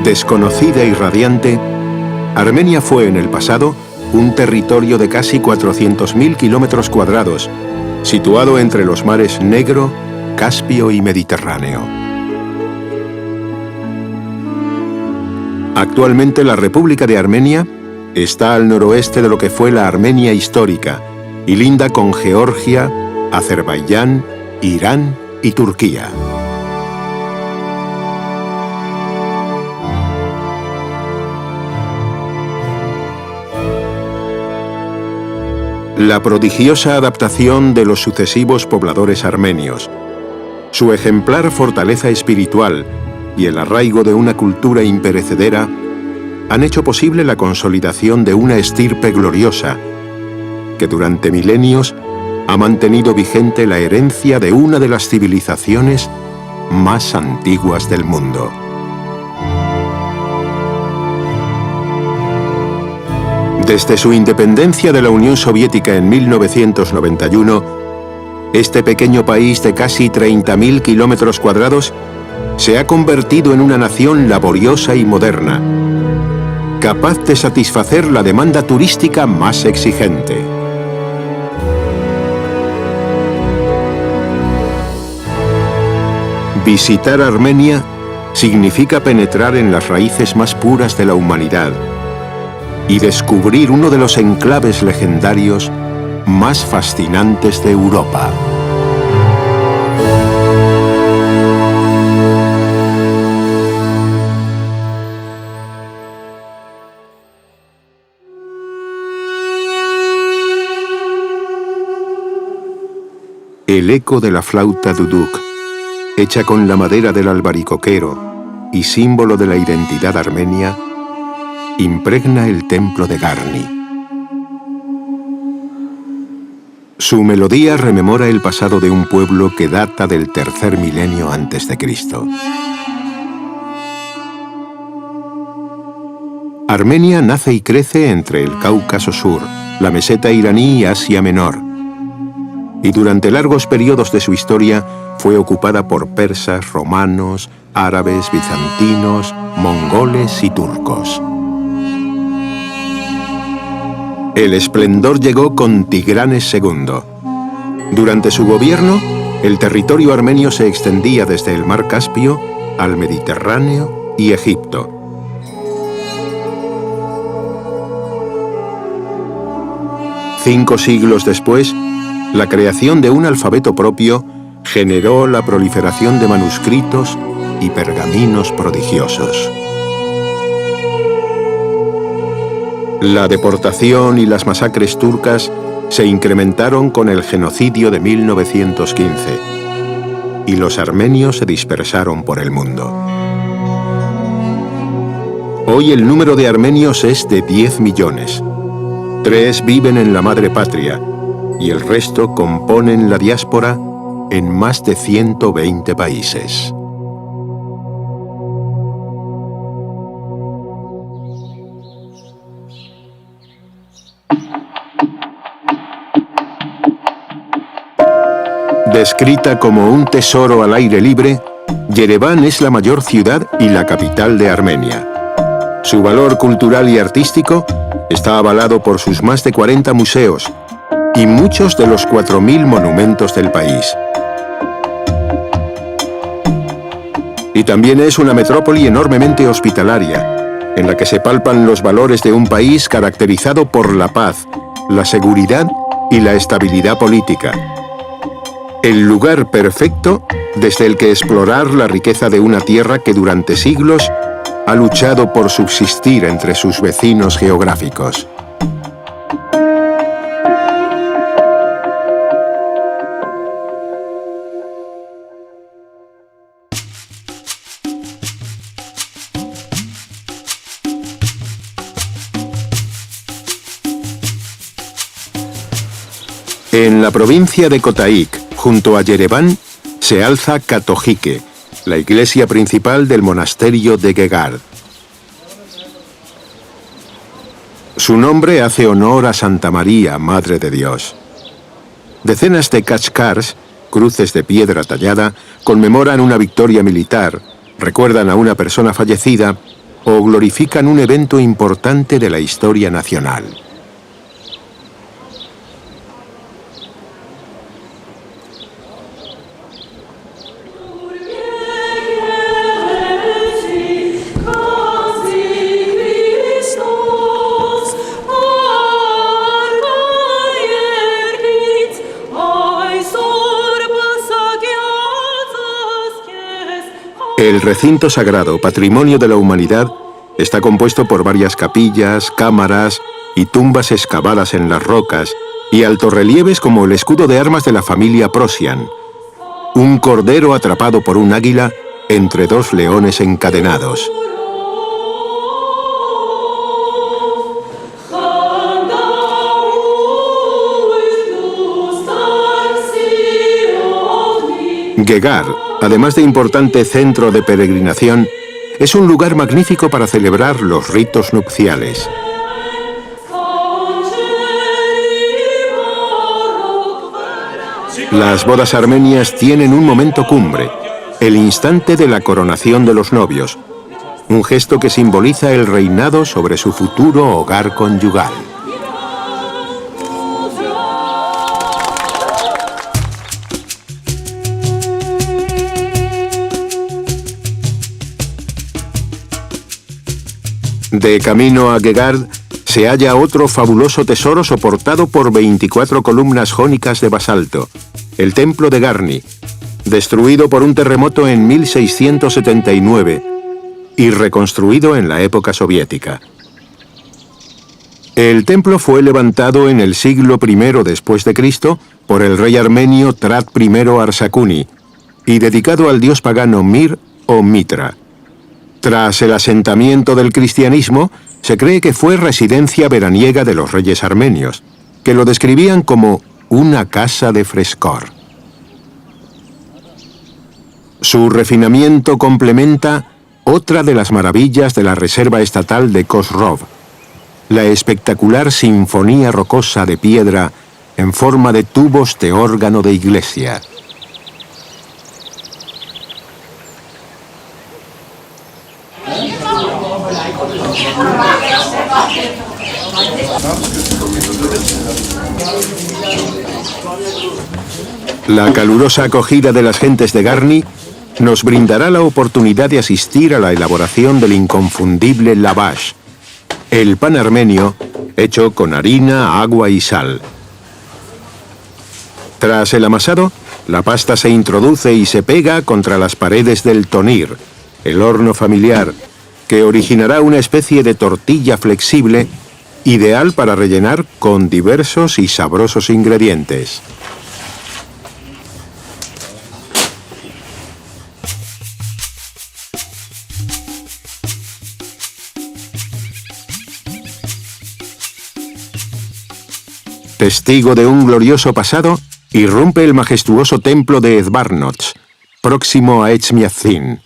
Desconocida y radiante, Armenia fue en el pasado un territorio de casi 400.000 kilómetros cuadrados, situado entre los mares Negro, Caspio y Mediterráneo. Actualmente la República de Armenia está al noroeste de lo que fue la Armenia histórica y linda con Georgia, Azerbaiyán, Irán y Turquía. La prodigiosa adaptación de los sucesivos pobladores armenios, su ejemplar fortaleza espiritual y el arraigo de una cultura imperecedera han hecho posible la consolidación de una estirpe gloriosa que durante milenios ha mantenido vigente la herencia de una de las civilizaciones más antiguas del mundo. Desde su independencia de la Unión Soviética en 1991, este pequeño país de casi 30.000 kilómetros cuadrados se ha convertido en una nación laboriosa y moderna, capaz de satisfacer la demanda turística más exigente. Visitar Armenia significa penetrar en las raíces más puras de la humanidad y descubrir uno de los enclaves legendarios más fascinantes de Europa. El eco de la flauta duduk, hecha con la madera del albaricoquero y símbolo de la identidad armenia, impregna el templo de Garni. Su melodía rememora el pasado de un pueblo que data del tercer milenio antes de Cristo. Armenia nace y crece entre el Cáucaso Sur, la meseta iraní y Asia Menor, y durante largos periodos de su historia fue ocupada por persas, romanos, árabes, bizantinos, mongoles y turcos. El esplendor llegó con Tigranes II. Durante su gobierno, el territorio armenio se extendía desde el mar Caspio al Mediterráneo y Egipto. Cinco siglos después, la creación de un alfabeto propio generó la proliferación de manuscritos y pergaminos prodigiosos. La deportación y las masacres turcas se incrementaron con el genocidio de 1915 y los armenios se dispersaron por el mundo. Hoy el número de armenios es de 10 millones. 3 viven en la madre patria y el resto componen la diáspora en más de 120 países. Descrita como un tesoro al aire libre, Yereván es la mayor ciudad y la capital de Armenia. Su valor cultural y artístico está avalado por sus más de 40 museos y muchos de los 4.000 monumentos del país. Y también es una metrópoli enormemente hospitalaria, en la que se palpan los valores de un país caracterizado por la paz, la seguridad y la estabilidad política. El lugar perfecto desde el que explorar la riqueza de una tierra que durante siglos ha luchado por subsistir entre sus vecinos geográficos. En la provincia de Kotayk, junto a Yereván, se alza Katojique, la iglesia principal del monasterio de Gegard. Su nombre hace honor a Santa María, Madre de Dios. Decenas de kachkars, cruces de piedra tallada, conmemoran una victoria militar, recuerdan a una persona fallecida o glorifican un evento importante de la historia nacional. El recinto sagrado, patrimonio de la humanidad, está compuesto por varias capillas, cámaras y tumbas excavadas en las rocas y altorrelieves como el escudo de armas de la familia Prussian, un cordero atrapado por un águila entre dos leones encadenados. Gegar, además de importante centro de peregrinación, es un lugar magnífico para celebrar los ritos nupciales. Las bodas armenias tienen un momento cumbre, el instante de la coronación de los novios, un gesto que simboliza el reinado sobre su futuro hogar conyugal. De camino a Gegard se halla otro fabuloso tesoro soportado por 24 columnas jónicas de basalto, el templo de Garni, destruido por un terremoto en 1679 y reconstruido en la época soviética. El templo fue levantado en el siglo I después de Cristo por el rey armenio Trat I Arsacuni y dedicado al dios pagano Mir o Mitra. Tras el asentamiento del cristianismo, se cree que fue residencia veraniega de los reyes armenios, que lo describían como una casa de frescor. Su refinamiento complementa otra de las maravillas de la Reserva Estatal de Khosrov, la espectacular sinfonía rocosa de piedra en forma de tubos de órgano de iglesia. La calurosa acogida de las gentes de Garni nos brindará la oportunidad de asistir a la elaboración del inconfundible lavash, el pan armenio hecho con harina, agua y sal. Tras el amasado, la pasta se introduce y se pega contra las paredes del tonir, el horno familiar, que originará una especie de tortilla flexible ideal para rellenar con diversos y sabrosos ingredientes. Testigo de un glorioso pasado, irrumpe el majestuoso templo de Edbarnots, próximo a Etchmiadzin.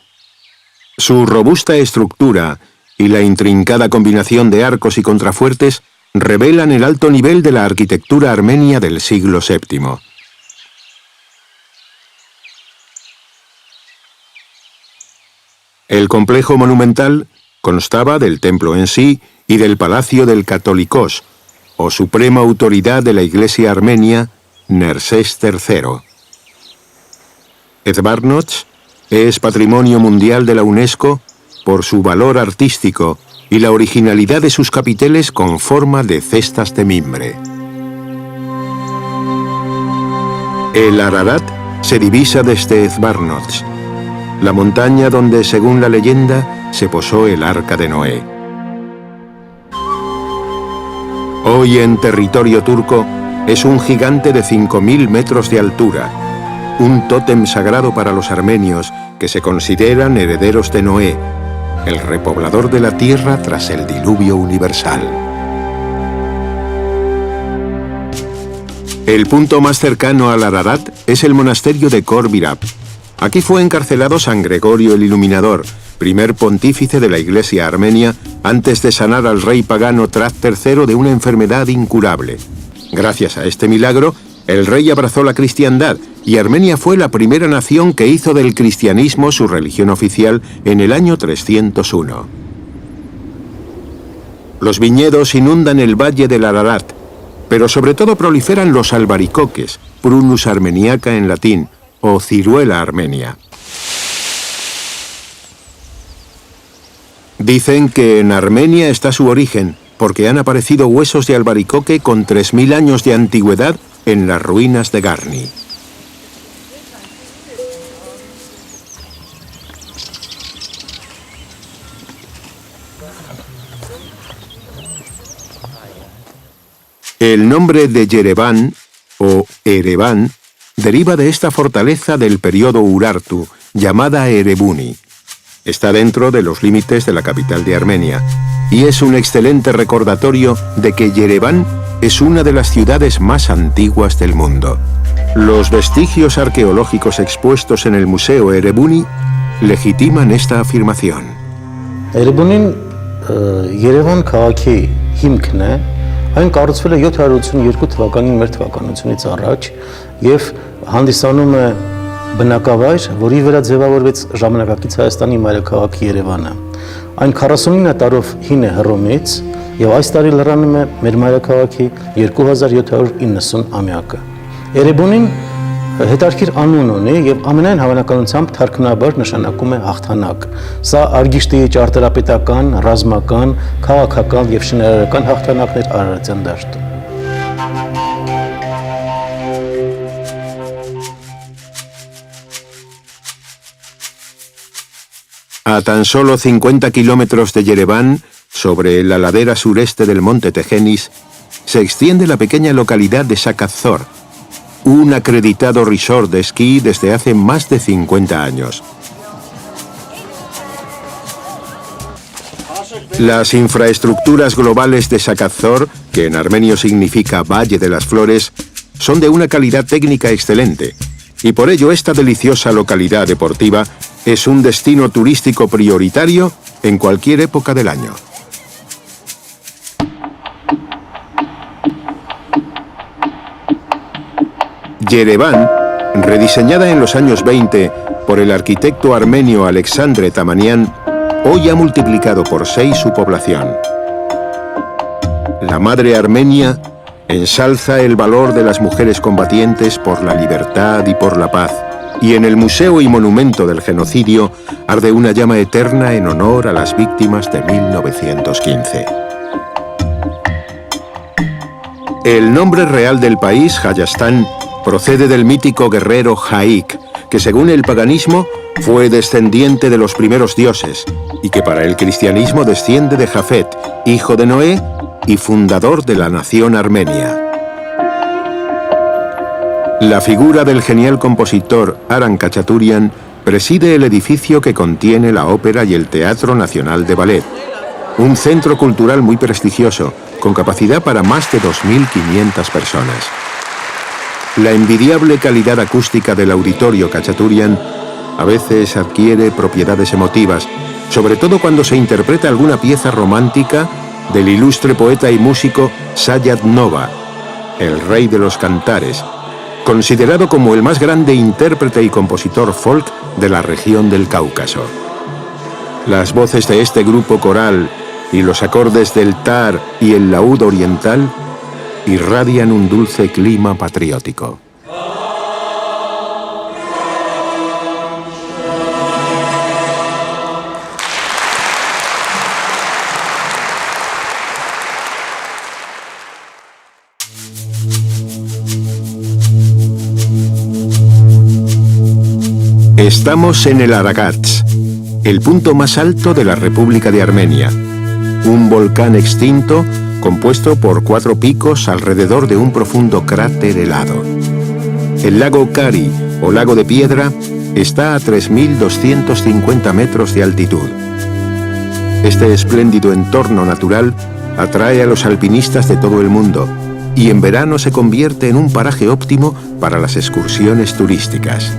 Su robusta estructura y la intrincada combinación de arcos y contrafuertes revelan el alto nivel de la arquitectura armenia del siglo VII. El complejo monumental constaba del templo en sí y del palacio del Catolicos, o suprema autoridad de la Iglesia armenia, Nersés III. Edbarnots es Patrimonio Mundial de la UNESCO por su valor artístico y la originalidad de sus capiteles con forma de cestas de mimbre. El Ararat se divisa desde Edbarnots, la montaña donde, según la leyenda, se posó el Arca de Noé. Hoy en territorio turco es un gigante de 5.000 metros de altura, un tótem sagrado para los armenios que se consideran herederos de Noé, el repoblador de la tierra tras el diluvio universal. El punto más cercano al Ararat es el monasterio de Khor Virab. Aquí fue encarcelado San Gregorio el Iluminador, primer pontífice de la Iglesia armenia, antes de sanar al rey pagano Trat III de una enfermedad incurable. Gracias a este milagro, el rey abrazó la cristiandad y Armenia fue la primera nación que hizo del cristianismo su religión oficial en el año 301. Los viñedos inundan el valle del Ararat, pero sobre todo proliferan los albaricoques, Prunus armeniaca en latín, o ciruela armenia. Dicen que en Armenia está su origen, porque han aparecido huesos de albaricoque con 3000 años de antigüedad en las ruinas de Garni. El nombre de Yerevan, o Ereván, deriva de esta fortaleza del periodo Urartu, llamada Erebuni. Está dentro de los límites de la capital de Armenia, y es un excelente recordatorio de que Yerevan es una de las ciudades más antiguas del mundo. Los vestigios arqueológicos expuestos en el Museo Erebuni legitiman esta afirmación. Erebunin Yerevan քաղաքի հիմքն է, այն կառուցվել է 782 թվականին մեր թվականությունից առաջ եւ հանդիսանում է բնակավայր, որի վրա ձևավորվեց ժամանակակից Հայաստանի մայրաքաղաք Երևանը։ Այն 49 տարով հին է Հռոմից եւ այս տարի լրանում է մեր մայրաքաղաքի 2790 ամյակը։ Էրեբունին հետարքիր անուն ունի եւ ամենայն հավանականությամբ թարգմանաբար նշանակում է հաղթանակ։ Սա Արգիշտի ճարտարապետական, ռազմական, քաղաքական եւ շինարարական հաղթանակներ Արարատյան դաշտում։ A tan solo 50 kilómetros de Yerevan, sobre la ladera sureste del monte Tejenis, se extiende la pequeña localidad de Sakazor, un acreditado resort de esquí desde hace más de 50 años. Las infraestructuras globales de Sakazor, que en armenio significa Valle de las Flores, son de una calidad técnica excelente, y por ello esta deliciosa localidad deportiva es un destino turístico prioritario en cualquier época del año. Yerevan, rediseñada en los años 20 por el arquitecto armenio Alexandre Tamanian, hoy ha multiplicado por 6 su población. La madre armenia ensalza el valor de las mujeres combatientes por la libertad y por la paz, y en el Museo y Monumento del Genocidio arde una llama eterna en honor a las víctimas de 1915. El nombre real del país, Hayastán, procede del mítico guerrero Haik, que según el paganismo fue descendiente de los primeros dioses, y que para el cristianismo desciende de Jafet, hijo de Noé y fundador de la nación armenia. La figura del genial compositor Aran Khachaturian preside el edificio que contiene la Ópera y el Teatro Nacional de Ballet, un centro cultural muy prestigioso, con capacidad para más de 2.500 personas. La envidiable calidad acústica del auditorio Khachaturian a veces adquiere propiedades emotivas, sobre todo cuando se interpreta alguna pieza romántica del ilustre poeta y músico Sayat Nova, el rey de los cantares, considerado como el más grande intérprete y compositor folk de la región del Cáucaso. Las voces de este grupo coral y los acordes del tar y el laúd oriental irradian un dulce clima patriótico. Estamos en el Aragats, el punto más alto de la República de Armenia, un volcán extinto compuesto por 4 picos alrededor de un profundo cráter helado. El lago Kari, o lago de piedra, está a 3.250 metros de altitud. Este espléndido entorno natural atrae a los alpinistas de todo el mundo y en verano se convierte en un paraje óptimo para las excursiones turísticas.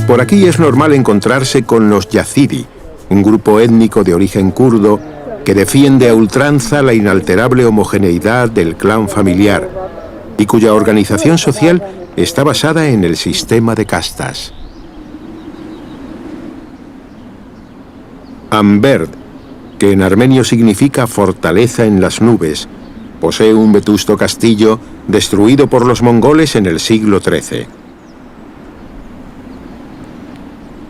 Por aquí es normal encontrarse con los Yazidi, un grupo étnico de origen kurdo que defiende a ultranza la inalterable homogeneidad del clan familiar y cuya organización social está basada en el sistema de castas. Amberd, que en armenio significa fortaleza en las nubes. Posee un vetusto castillo destruido por los mongoles en el siglo XIII.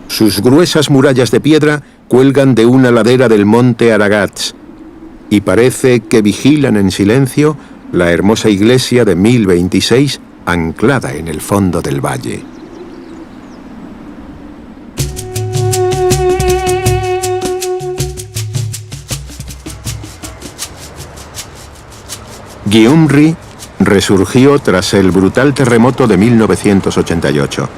Sus gruesas murallas de piedra cuelgan de una ladera del monte Aragats y parece que vigilan en silencio la hermosa iglesia de 1026 anclada en el fondo del valle. Gyumri resurgió tras el brutal terremoto de 1988.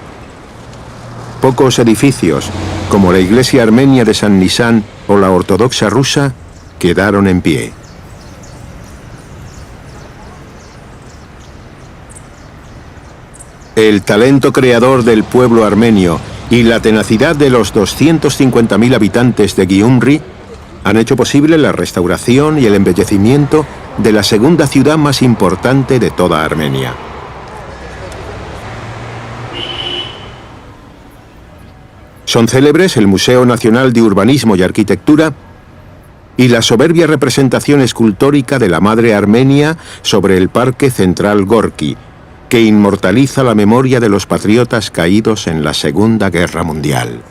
Pocos edificios, como la iglesia armenia de San Nisan o la ortodoxa rusa, quedaron en pie. El talento creador del pueblo armenio y la tenacidad de los 250.000 habitantes de Gyumri han hecho posible la restauración y el embellecimiento de la segunda ciudad más importante de toda Armenia. Son célebres el Museo Nacional de Urbanismo y Arquitectura y la soberbia representación escultórica de la Madre Armenia sobre el Parque Central Gorki, que inmortaliza la memoria de los patriotas caídos en la Segunda Guerra Mundial.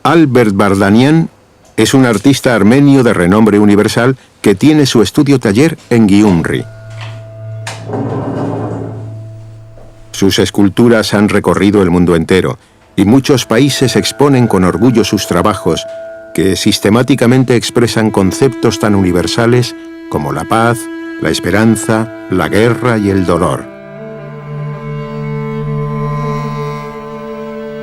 Albert Bardanian es un artista armenio de renombre universal que tiene su estudio-taller en Gyumri. Sus esculturas han recorrido el mundo entero y muchos países exponen con orgullo sus trabajos, que sistemáticamente expresan conceptos tan universales como la paz, la esperanza, la guerra y el dolor.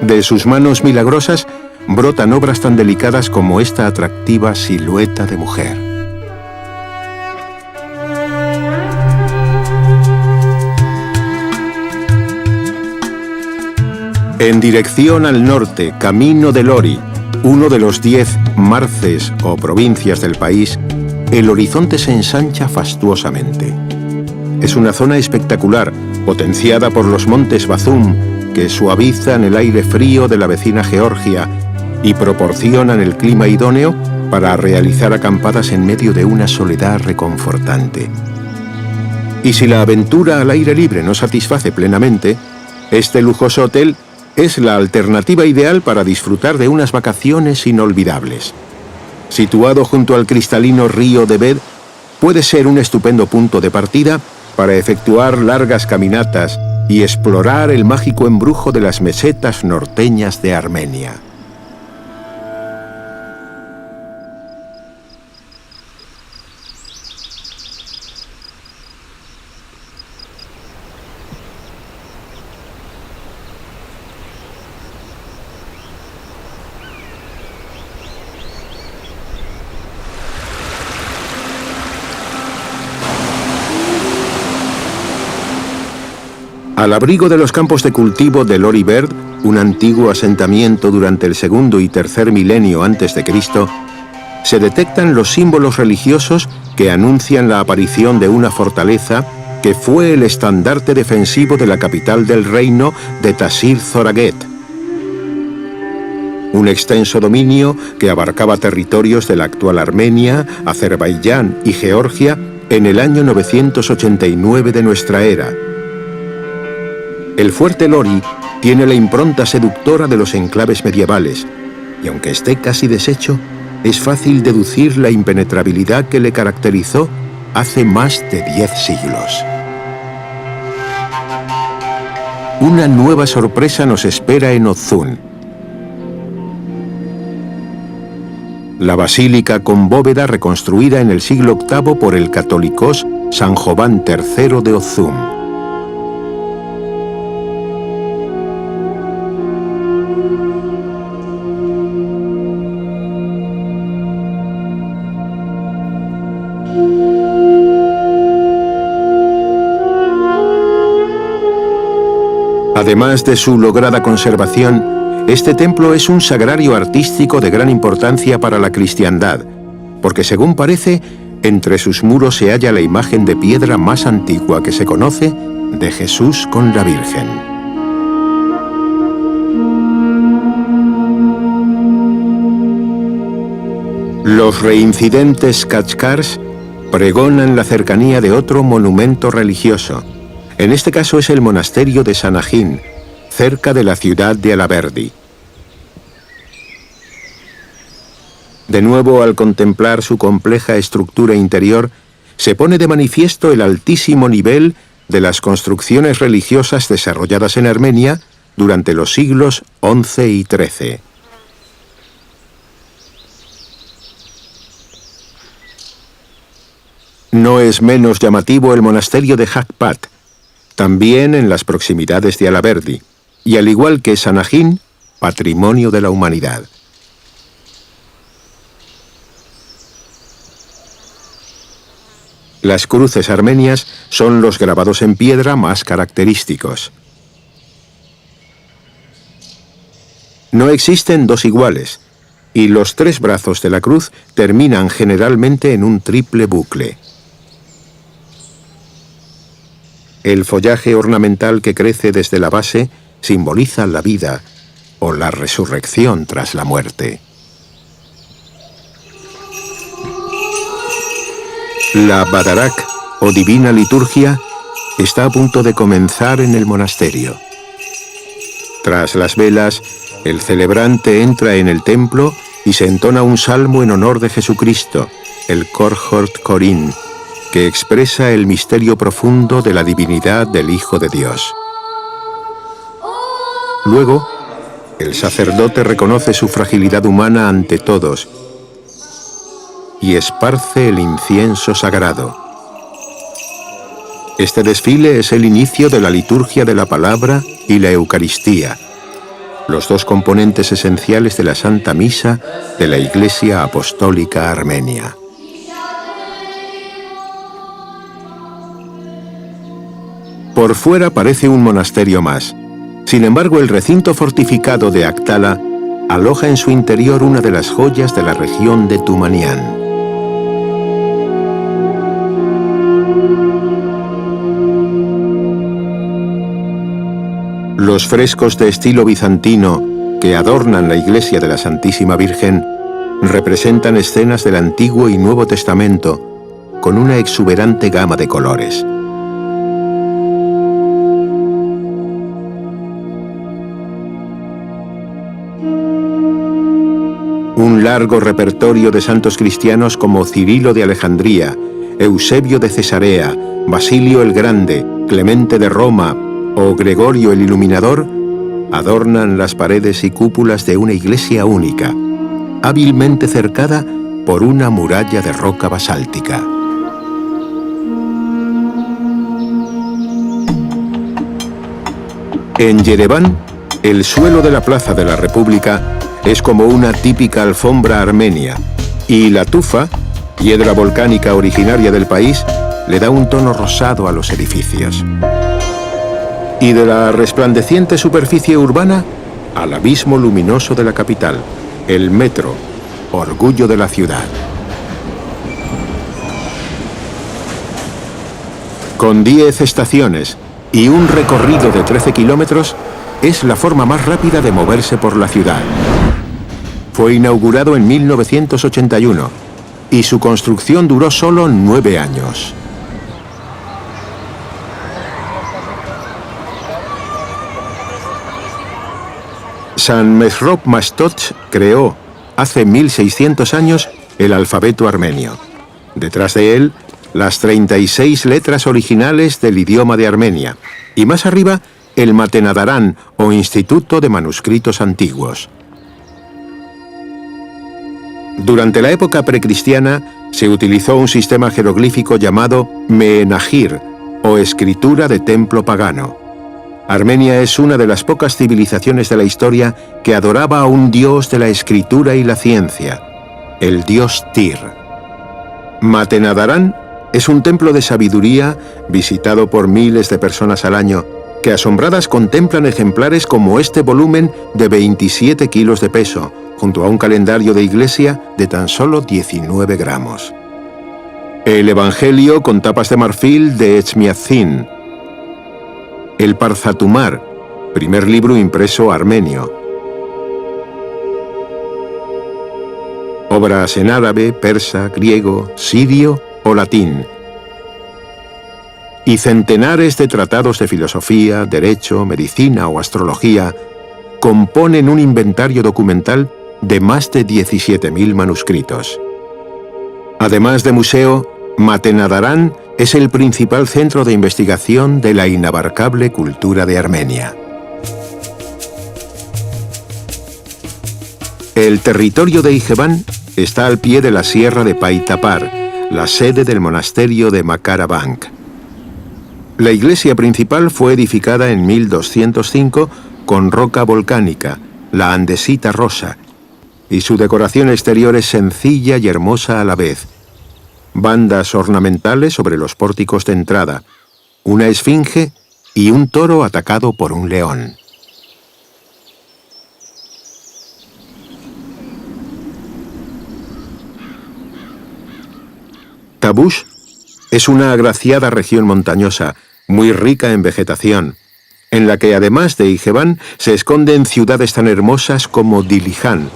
De sus manos milagrosas brotan obras tan delicadas como esta atractiva silueta de mujer. En dirección al norte, camino de Lori, uno de los 10 marces o provincias del país, el horizonte se ensancha fastuosamente. Es una zona espectacular, potenciada por los montes Bazum, que suavizan el aire frío de la vecina Georgia y proporcionan el clima idóneo para realizar acampadas en medio de una soledad reconfortante. Y si la aventura al aire libre no satisface plenamente, este lujoso hotel es la alternativa ideal para disfrutar de unas vacaciones inolvidables. Situado junto al cristalino río de Ved, puede ser un estupendo punto de partida para efectuar largas caminatas y explorar el mágico embrujo de las mesetas norteñas de Armenia. Al abrigo de los campos de cultivo de Lori Verd, un antiguo asentamiento durante el segundo y tercer milenio antes de Cristo, se detectan los símbolos religiosos que anuncian la aparición de una fortaleza que fue el estandarte defensivo de la capital del reino de Tasir Zoraget. Un extenso dominio que abarcaba territorios de la actual Armenia, Azerbaiyán y Georgia en el año 989 de nuestra era. El fuerte Lori tiene la impronta seductora de los enclaves medievales, y aunque esté casi deshecho, es fácil deducir la impenetrabilidad que le caracterizó hace más de 10 siglos. Una nueva sorpresa nos espera en Ozun. La basílica con bóveda reconstruida en el siglo VIII por el católicos San Jován III de Ozun. Además de su lograda conservación, este templo es un sagrario artístico de gran importancia para la cristiandad, porque según parece, entre sus muros se halla la imagen de piedra más antigua que se conoce de Jesús con la Virgen. Los reincidentes Khachkars pregonan la cercanía de otro monumento religioso. En este caso es el monasterio de Sanahin, cerca de la ciudad de Alaverdi. De nuevo, al contemplar su compleja estructura interior, se pone de manifiesto el altísimo nivel de las construcciones religiosas desarrolladas en Armenia durante los siglos XI y XIII. No es menos llamativo el monasterio de Hakpat, también en las proximidades de Alaverdi, y al igual que Sanahin, patrimonio de la humanidad. Las cruces armenias son los grabados en piedra más característicos. No existen dos iguales, y los tres brazos de la cruz terminan generalmente en un triple bucle. El follaje ornamental que crece desde la base simboliza la vida o la resurrección tras la muerte. La Badarak, o divina liturgia, está a punto de comenzar en el monasterio. Tras las velas, el celebrante entra en el templo y se entona un salmo en honor de Jesucristo, el Korhort Korin, que expresa el misterio profundo de la divinidad del Hijo de Dios. Luego, el sacerdote reconoce su fragilidad humana ante todos y esparce el incienso sagrado. Este desfile es el inicio de la liturgia de la palabra y la Eucaristía, los dos componentes esenciales de la Santa Misa de la Iglesia Apostólica Armenia. Por fuera parece un monasterio más. Sin embargo, el recinto fortificado de Aktala aloja en su interior una de las joyas de la región de Tumanián. Los frescos de estilo bizantino que adornan la iglesia de la Santísima Virgen representan escenas del Antiguo y Nuevo Testamento con una exuberante gama de colores. Un largo repertorio de santos cristianos como Cirilo de Alejandría, Eusebio de Cesarea, Basilio el Grande, Clemente de Roma o Gregorio el Iluminador adornan las paredes y cúpulas de una iglesia única, hábilmente cercada por una muralla de roca basáltica. En Yereván, el suelo de la Plaza de la República es como una típica alfombra armenia, y la tufa, piedra volcánica originaria del país, le da un tono rosado a los edificios. Y de la resplandeciente superficie urbana al abismo luminoso de la capital, el metro, orgullo de la ciudad. Con 10 estaciones y un recorrido de 13 kilómetros, es la forma más rápida de moverse por la ciudad. Fue inaugurado en 1981 y su construcción duró solo 9 años. San Mesrop Mastot creó, hace 1600 años, el alfabeto armenio. Detrás de él, las 36 letras originales del idioma de Armenia. Y más arriba, el Matenadarán, o Instituto de Manuscritos Antiguos. Durante la época precristiana, se utilizó un sistema jeroglífico llamado Meenagir, o escritura de templo pagano. Armenia es una de las pocas civilizaciones de la historia que adoraba a un dios de la escritura y la ciencia, el dios Tir. Matenadarán es un templo de sabiduría visitado por miles de personas al año, que asombradas contemplan ejemplares como este volumen de 27 kilos de peso, junto a un calendario de iglesia de tan solo 19 gramos. El Evangelio con tapas de marfil de Echmiadzin. El Parzatumar, primer libro impreso armenio. obras en árabe, persa, griego, sirio o latín, y centenares de tratados de filosofía, derecho, medicina o astrología componen un inventario documental de más de 17.000 manuscritos. Además de museo, Matenadaran es el principal centro de investigación de la inabarcable cultura de Armenia. El territorio de Ijevan está al pie de la sierra de Paitapar, la sede del monasterio de Makarabank. La iglesia principal fue edificada en 1205 con roca volcánica, la andesita rosa, y su decoración exterior es sencilla y hermosa a la vez. Bandas ornamentales sobre los pórticos de entrada, una esfinge y un toro atacado por un león. Tavush es una agraciada región montañosa, muy rica en vegetación, en la que además de Ijevan se esconden ciudades tan hermosas como Dilihan,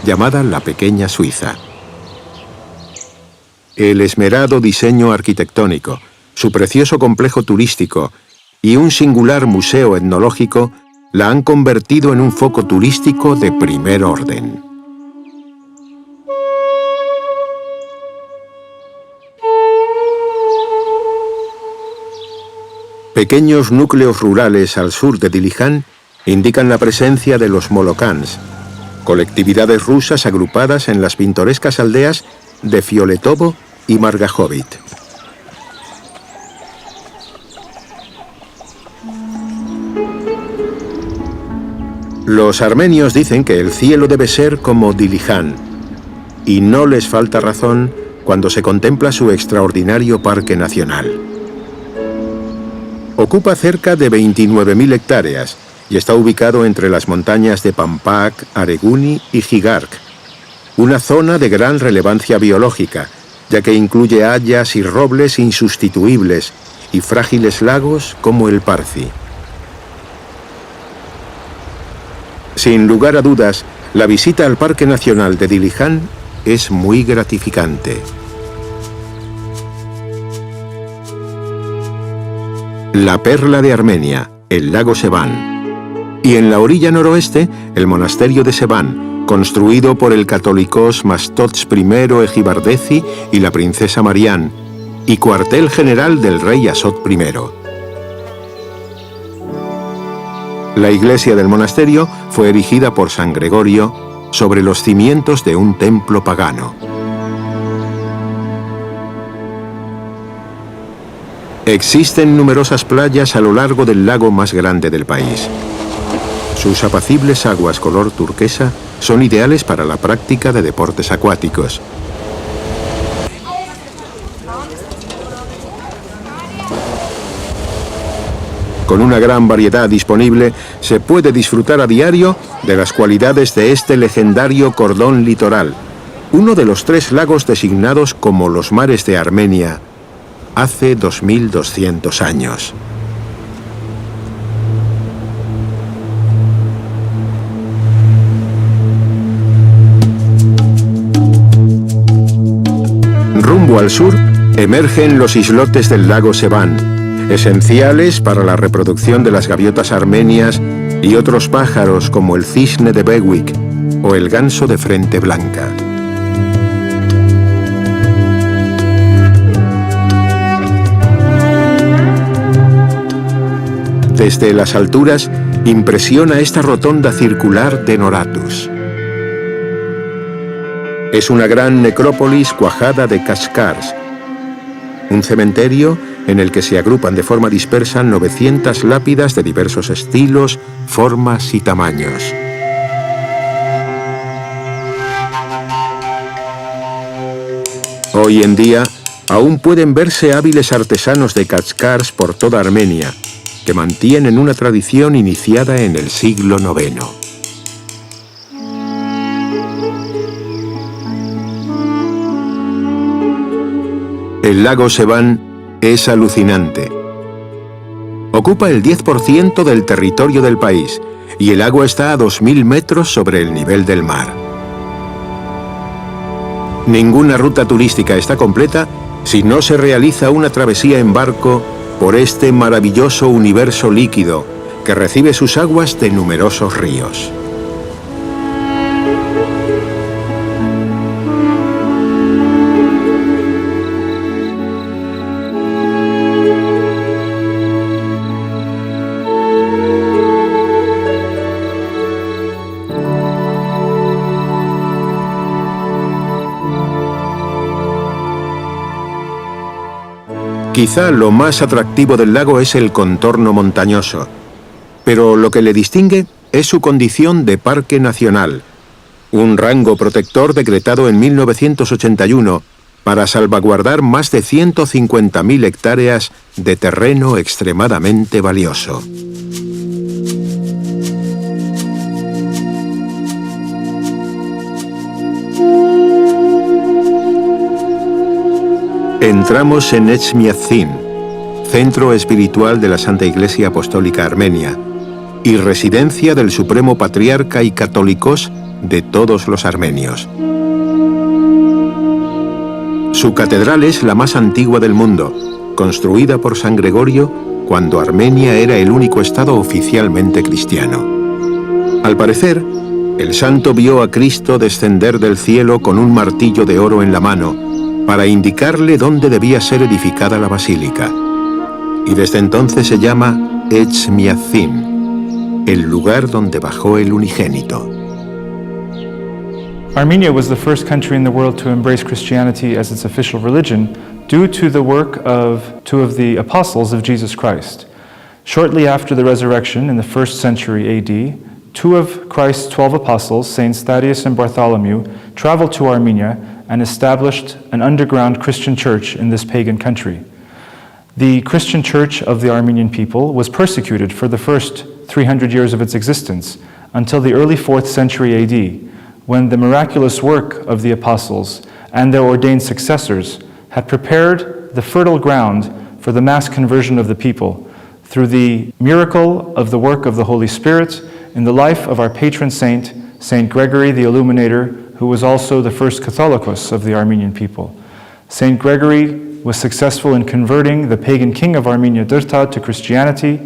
llamada la Pequeña Suiza. El esmerado diseño arquitectónico, su precioso complejo turístico y un singular museo etnológico la han convertido en un foco turístico de primer orden. Pequeños núcleos rurales al sur de Dilihan indican la presencia de los molokans, colectividades rusas agrupadas en las pintorescas aldeas de Fioletovo y Margahovit. Los armenios dicen que el cielo debe ser como Dilihan, y no les falta razón cuando se contempla su extraordinario parque nacional. Ocupa cerca de 29.000 hectáreas y está ubicado entre las montañas de Pampak, Areguni y Jigark, una zona de gran relevancia biológica, ya que incluye hayas y robles insustituibles y frágiles lagos como el Parsi. Sin lugar a dudas, la visita al Parque Nacional de Dilihan es muy gratificante. La perla de Armenia, el lago Sevan. Y en la orilla noroeste, el monasterio de Sevan, construido por el catolicos Mastots I Ejibardezi y la princesa Marián, y cuartel general del rey Asot I. La iglesia del monasterio fue erigida por San Gregorio sobre los cimientos de un templo pagano. Existen numerosas playas a lo largo del lago más grande del país. Sus apacibles aguas color turquesa son ideales para la práctica de deportes acuáticos. Con una gran variedad disponible, se puede disfrutar a diario de las cualidades de este legendario cordón litoral, uno de los 3 lagos designados como los mares de Armenia hace 2200 años. Rumbo al sur, emergen los islotes del lago Sevan, esenciales para la reproducción de las gaviotas armenias y otros pájaros como el cisne de Bewick o el ganso de frente blanca. Desde las alturas, impresiona esta rotonda circular de Noratus. Es una gran necrópolis cuajada de Kashkars, un cementerio en el que se agrupan de forma dispersa 900 lápidas de diversos estilos, formas y tamaños. Hoy en día, aún pueden verse hábiles artesanos de Kashkars por toda Armenia, que mantienen una tradición iniciada en el siglo IX. El lago Sevan es alucinante. Ocupa el 10% del territorio del país y el agua está a 2000 metros sobre el nivel del mar. Ninguna ruta turística está completa si no se realiza una travesía en barco por este maravilloso universo líquido que recibe sus aguas de numerosos ríos. Quizá lo más atractivo del lago es el contorno montañoso, pero lo que le distingue es su condición de parque nacional, un rango protector decretado en 1981 para salvaguardar más de 150.000 hectáreas de terreno extremadamente valioso. Entramos en Etchmiadzin, centro espiritual de la Santa Iglesia Apostólica Armenia y residencia del Supremo Patriarca y Católicos de todos los armenios. Su catedral es la más antigua del mundo, construida por San Gregorio cuando Armenia era el único estado oficialmente cristiano. Al parecer, el santo vio a Cristo descender del cielo con un martillo de oro en la mano para indicarle dónde debía ser edificada la basílica. Y desde entonces se llama Etchmiadzin, el lugar donde bajó el unigénito. Armenia was the first country in the world to embrace Christianity as its official religion due to the work of two of the apostles of Jesus Christ. Shortly after the resurrection in the 1st century AD, two of Christ's 12 apostles, Saints Thaddeus and Bartholomew, traveled to Armenia and established an underground Christian church in this pagan country. The Christian church of the Armenian people was persecuted for the first 300 years of its existence until the early 4th century AD, when the miraculous work of the apostles and their ordained successors had prepared the fertile ground for the mass conversion of the people through the miracle of the work of the Holy Spirit in the life of our patron saint, Saint Gregory the Illuminator, who was also the first Catholicos of the Armenian people. Saint Gregory was successful in converting the pagan king of Armenia, Dërta, to Christianity.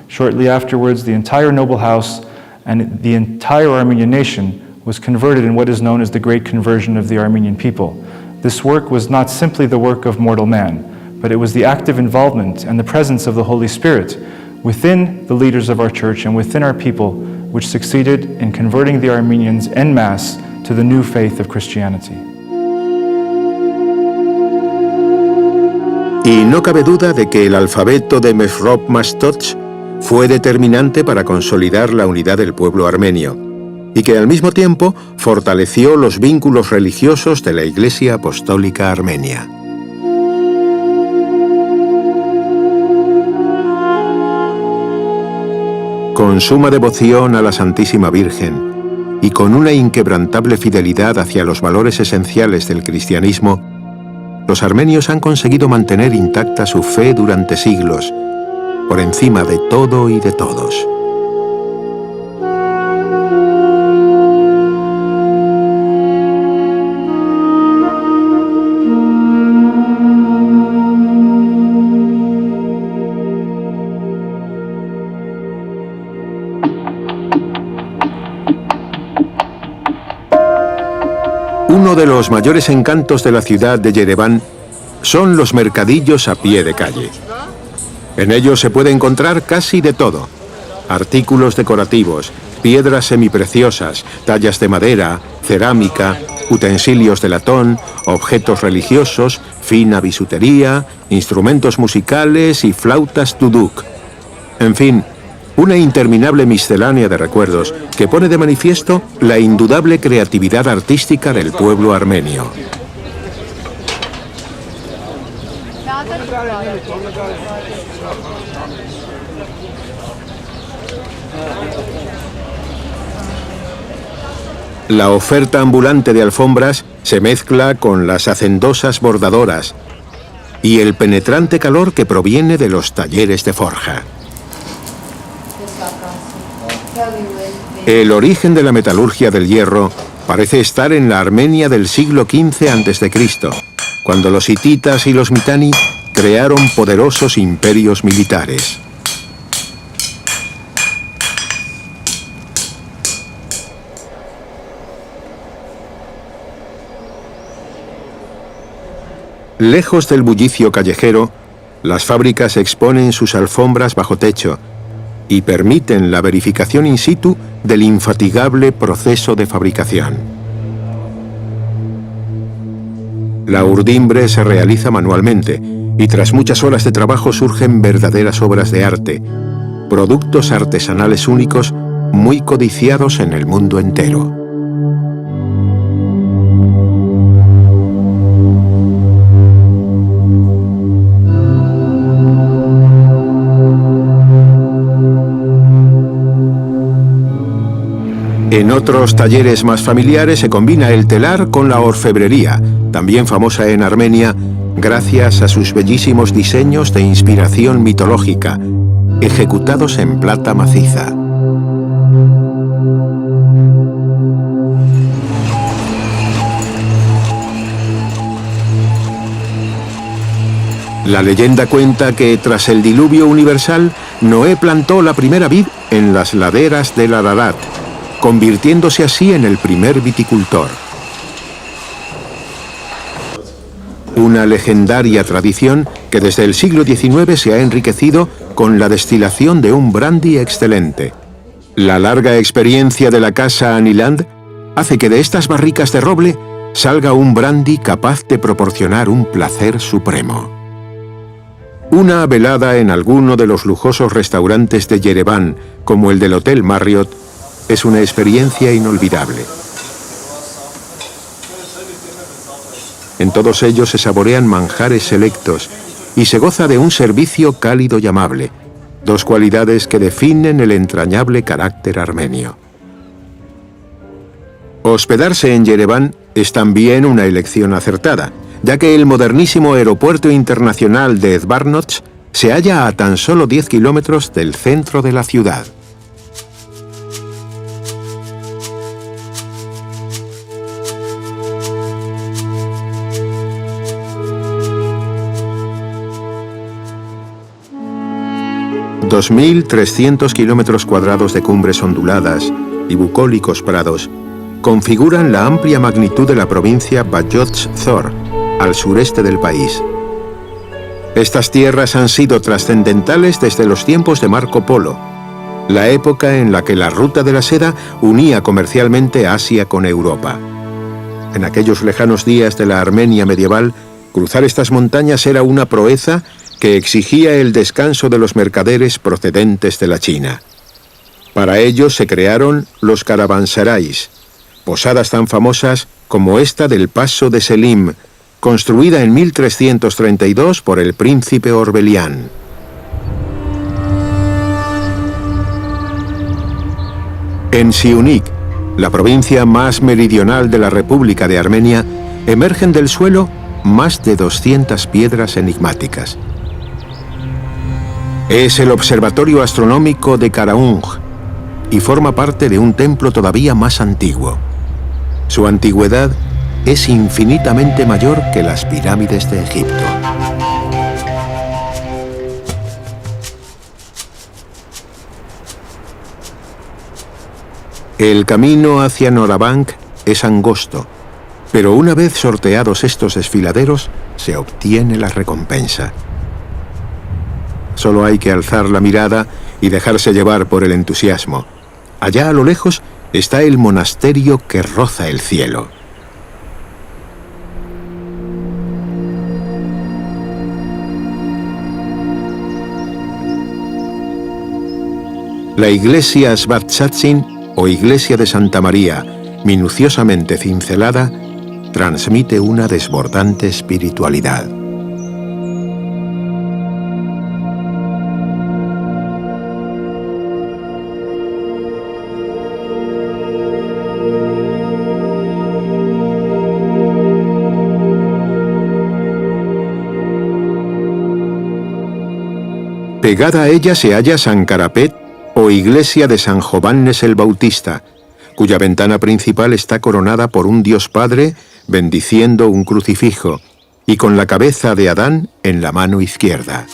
Shortly afterwards, the entire noble house and the entire Armenian nation was converted in what is known as the Great Conversion of the Armenian people. This work was not simply the work of mortal man, but it was the active involvement and the presence of the Holy Spirit within the leaders of our church and within our people, which succeeded in converting the Armenians en masse to the new faith of Christianity. Y no cabe duda de que el alfabeto de Mesrop Mastoch fue determinante para consolidar la unidad del pueblo armenio, y que al mismo tiempo fortaleció los vínculos religiosos de la Iglesia Apostólica Armenia. Con suma devoción a la Santísima Virgen y con una inquebrantable fidelidad hacia los valores esenciales del cristianismo, los armenios han conseguido mantener intacta su fe durante siglos, por encima de todo y de todos. Uno de los mayores encantos de la ciudad de Yereván son los mercadillos a pie de calle. En ellos se puede encontrar casi de todo: artículos decorativos, piedras semipreciosas, tallas de madera, cerámica, utensilios de latón, objetos religiosos, fina bisutería, instrumentos musicales y flautas duduk. En fin, una interminable miscelánea de recuerdos que pone de manifiesto la indudable creatividad artística del pueblo armenio. La oferta ambulante de alfombras se mezcla con las hacendosas bordadoras y el penetrante calor que proviene de los talleres de forja. El origen de la metalurgia del hierro Parece estar en la Armenia del siglo XV a.C., cuando los hititas y los mitanni crearon poderosos imperios militares. Lejos del bullicio callejero, las fábricas exponen sus alfombras bajo techo y permiten la verificación in situ del infatigable proceso de fabricación. La urdimbre se realiza manualmente y tras muchas horas de trabajo surgen verdaderas obras de arte, productos artesanales únicos muy codiciados en el mundo entero. En otros talleres más familiares se combina el telar con la orfebrería, también famosa en Armenia, gracias a sus bellísimos diseños de inspiración mitológica, ejecutados en plata maciza. La leyenda cuenta que tras el diluvio universal, Noé plantó la primera vid en las laderas del Ararat, convirtiéndose así en el primer viticultor. Una legendaria tradición que desde el siglo XIX se ha enriquecido con la destilación de un brandy excelente. La larga experiencia de la casa Aniland hace que de estas barricas de roble salga un brandy capaz de proporcionar un placer supremo. Una velada en alguno de los lujosos restaurantes de Yereván, como el del Hotel Marriott, es una experiencia inolvidable. En todos ellos se saborean manjares selectos y se goza de un servicio cálido y amable, dos cualidades que definen el entrañable carácter armenio. Hospedarse en Yereván es también una elección acertada, ya que el modernísimo aeropuerto internacional de Zvartnots se halla a tan solo 10 kilómetros del centro de la ciudad. ...2.300 kilómetros cuadrados de cumbres onduladas y bucólicos prados configuran la amplia magnitud de la provincia Bajotz-Zor, al sureste del país. Estas tierras han sido trascendentales desde los tiempos de Marco Polo, la época en la que la ruta de la seda unía comercialmente Asia con Europa. En aquellos lejanos días de la Armenia medieval, cruzar estas montañas era una proeza que exigía el descanso de los mercaderes procedentes de la China. Para ello se crearon los caravanserais, posadas tan famosas como esta del Paso de Selim, construida en 1332 por el príncipe Orbelián. En Siunik, la provincia más meridional de la República de Armenia, emergen del suelo más de 200 piedras enigmáticas. Es el observatorio astronómico de Karaung y forma parte de un templo todavía más antiguo. Su antigüedad es infinitamente mayor que las pirámides de Egipto. El camino hacia Norabank es angosto, pero una vez sorteados estos desfiladeros, se obtiene la recompensa. Solo hay que alzar la mirada y dejarse llevar por el entusiasmo. Allá a lo lejos está el monasterio que roza el cielo. La iglesia Svartsatsin, o iglesia de Santa María, minuciosamente cincelada, transmite una desbordante espiritualidad. Pegada a ella se halla San Carapet, o iglesia de San Jobannes el Bautista, cuya ventana principal está coronada por un Dios Padre bendiciendo un crucifijo y con la cabeza de Adán en la mano izquierda.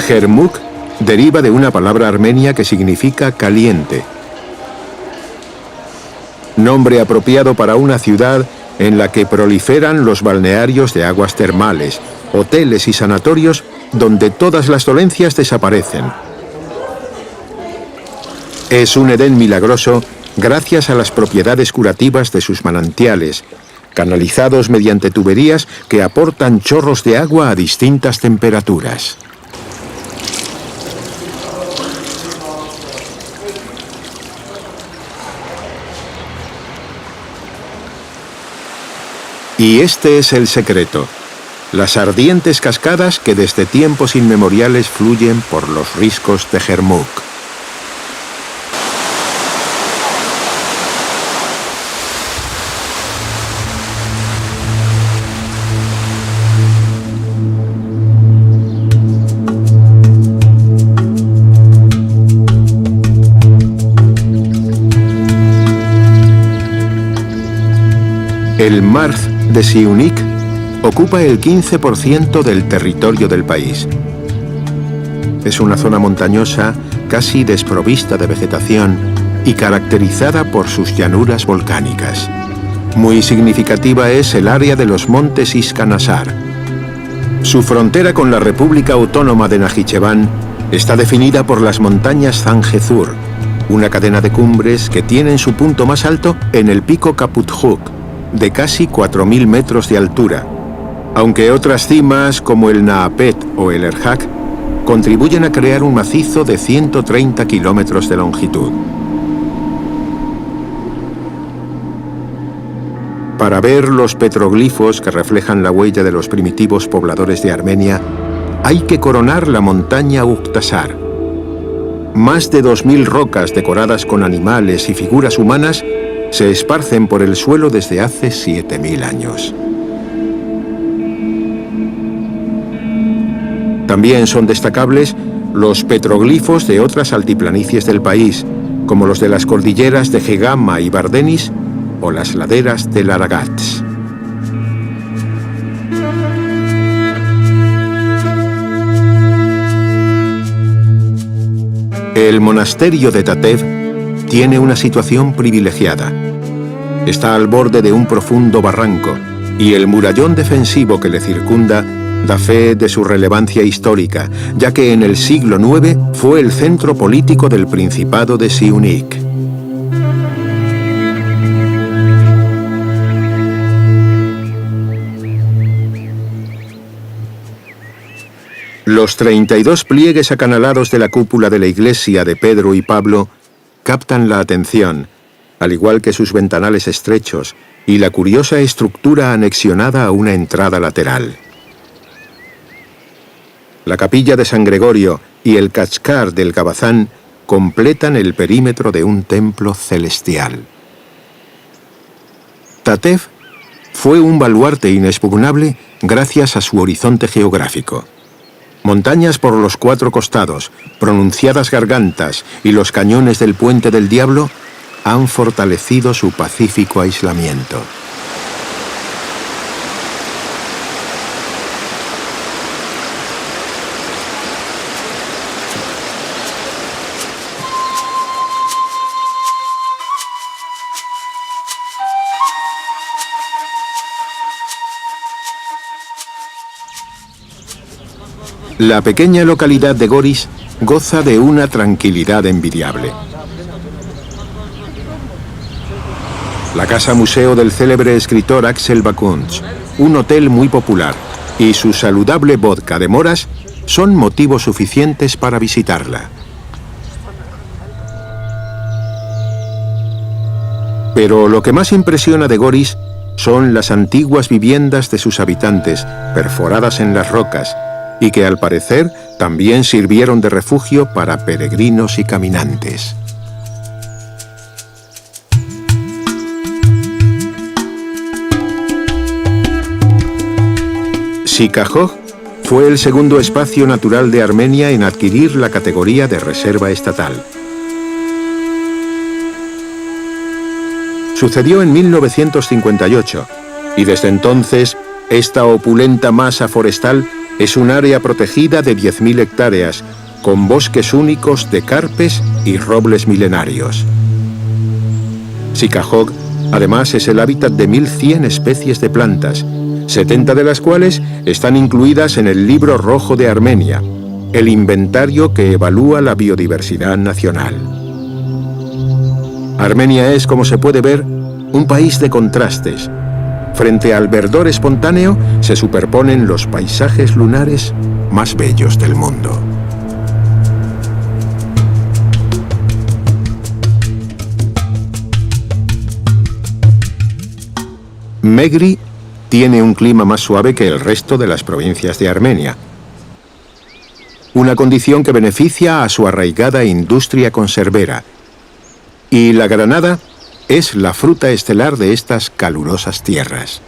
Jermuk deriva de una palabra armenia que significa caliente, nombre apropiado para una ciudad en la que proliferan los balnearios de aguas termales, hoteles y sanatorios donde todas las dolencias desaparecen. Es un Edén milagroso gracias a las propiedades curativas de sus manantiales, canalizados mediante tuberías que aportan chorros de agua a distintas temperaturas. Y este es el secreto: las ardientes cascadas que desde tiempos inmemoriales fluyen por los riscos de Jermuk. El Marz de Siunik ocupa el 15% del territorio del país. Es una zona montañosa casi desprovista de vegetación y caracterizada por sus llanuras volcánicas. Muy significativa es el área de los montes Iskanasar. Su frontera con la República Autónoma de Najicheván está definida por las montañas Zangezur, una cadena de cumbres que tienen su punto más alto en el pico Kaputjuk, de casi 4.000 metros de altura, aunque otras cimas como el Naapet o el Erhak contribuyen a crear un macizo de 130 kilómetros de longitud. Para ver los petroglifos que reflejan la huella de los primitivos pobladores de Armenia, hay que coronar la montaña Uktasar. Más de 2.000 rocas decoradas con animales y figuras humanas se esparcen por el suelo desde hace 7.000 años. También son destacables los petroglifos de otras altiplanicies del país, como los de las cordilleras de Gegama y Bardenis o las laderas del Aragats. El monasterio de Tatev tiene una situación privilegiada. Está al borde de un profundo barranco y el murallón defensivo que le circunda da fe de su relevancia histórica, ya que en el siglo IX fue el centro político del Principado de Siunik. Los 32 pliegues acanalados de la cúpula de la iglesia de Pedro y Pablo captan la atención, al igual que sus ventanales estrechos y la curiosa estructura anexionada a una entrada lateral. La capilla de San Gregorio y el Kachkar del Gabazán completan el perímetro de un templo celestial. Tatev fue un baluarte inexpugnable gracias a su horizonte geográfico. Montañas por los 4 costados, pronunciadas gargantas y los cañones del Puente del Diablo han fortalecido su pacífico aislamiento. La pequeña localidad de Goris goza de una tranquilidad envidiable. La casa museo del célebre escritor Axel Bakunz, un hotel muy popular, y su saludable vodka de moras son motivos suficientes para visitarla. Pero lo que más impresiona de Goris son las antiguas viviendas de sus habitantes, perforadas en las rocas, y que al parecer también sirvieron de refugio para peregrinos y caminantes. Sikahog Fue el segundo espacio natural de Armenia en adquirir la categoría de reserva estatal. Sucedió en 1958 y desde entonces esta opulenta masa forestal es un área protegida de 10.000 hectáreas, con bosques únicos de carpes y robles milenarios. Sikahogh, además, es el hábitat de 1.100 especies de plantas, 70 de las cuales están incluidas en el Libro Rojo de Armenia, el inventario que evalúa la biodiversidad nacional. Armenia es, como se puede ver, un país de contrastes. Frente al verdor espontáneo se superponen los paisajes lunares más bellos del mundo. Megri tiene un clima más suave que el resto de las provincias de Armenia, una condición que beneficia a su arraigada industria conservera, y la granada es la fruta estelar de estas calurosas tierras.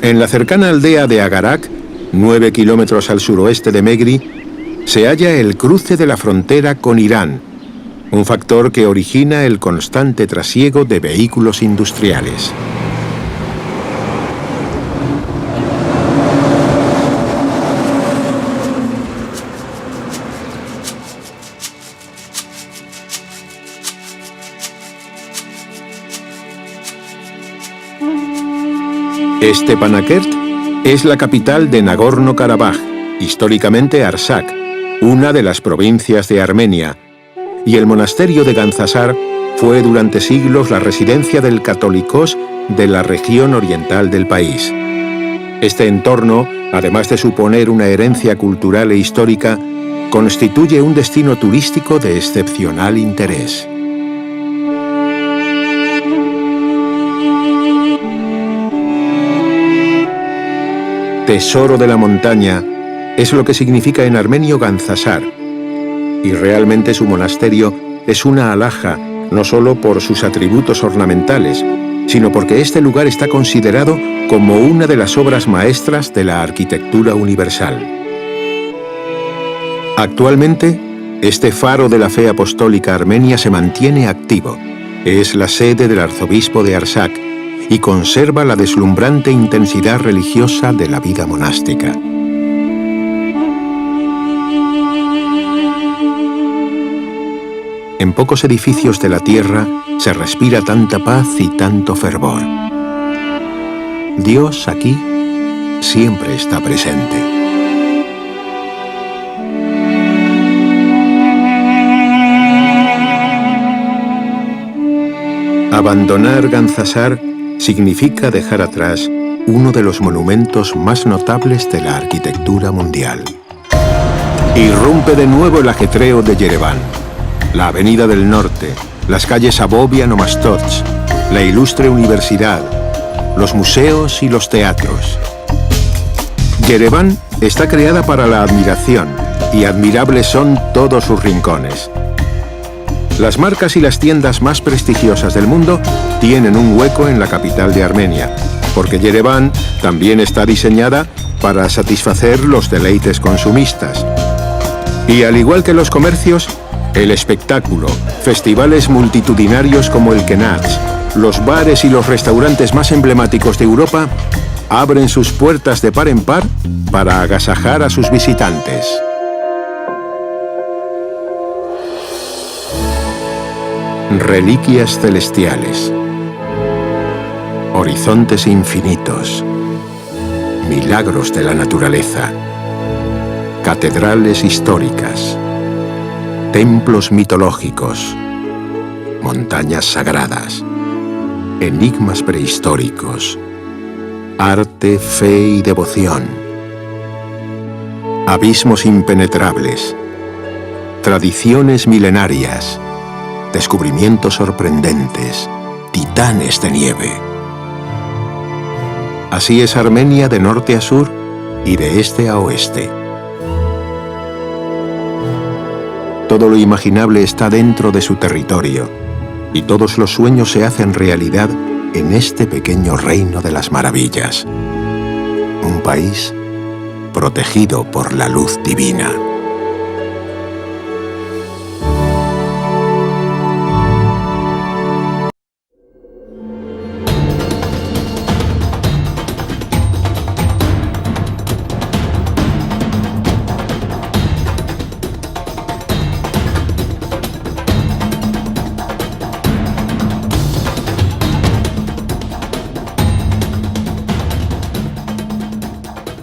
En la cercana aldea de Agarak, 9 kilómetros al suroeste de Megri, se halla el cruce de la frontera con Irán, un factor que origina el constante trasiego de vehículos industriales. Stepanakert es la capital de Nagorno-Karabaj, históricamente Artsaj, una de las provincias de Armenia, y el monasterio de Gandzasar fue durante siglos la residencia del Catolicós de la región oriental del país. Este entorno, además de suponer una herencia cultural e histórica, constituye un destino turístico de excepcional interés. Tesoro de la montaña es lo que significa en armenio Gandzasar, y realmente su monasterio es una alhaja no solo por sus atributos ornamentales, sino porque este lugar está considerado como una de las obras maestras de la arquitectura universal. Actualmente, este faro de la fe apostólica armenia se mantiene activo. Es la sede del arzobispo de Artsaj y conserva la deslumbrante intensidad religiosa de la vida monástica. En pocos edificios de la tierra se respira tanta paz y tanto fervor. Dios aquí siempre está presente. Abandonar Gandzasar significa dejar atrás uno de los monumentos más notables de la arquitectura mundial. Irrumpe de nuevo el ajetreo de Yereván. La Avenida del Norte, las calles Abovian o Mastots, la ilustre universidad, los museos y los teatros. Yereván está creada para la admiración y admirables son todos sus rincones. Las marcas y las tiendas más prestigiosas del mundo tienen un hueco en la capital de Armenia, porque Yereván también está diseñada para satisfacer los deleites consumistas. Y al igual que los comercios, el espectáculo, festivales multitudinarios como el Kenats, los bares y los restaurantes más emblemáticos de Europa abren sus puertas de par en par para agasajar a sus visitantes. Reliquias celestiales, horizontes infinitos, milagros de la naturaleza, catedrales históricas, templos mitológicos, montañas sagradas, enigmas prehistóricos, arte, fe y devoción, abismos impenetrables, tradiciones milenarias, descubrimientos sorprendentes, titanes de nieve. Así es Armenia de norte a sur y de este a oeste. Todo lo imaginable está dentro de su territorio, y todos los sueños se hacen realidad en este pequeño reino de las maravillas. un país protegido por la luz divina.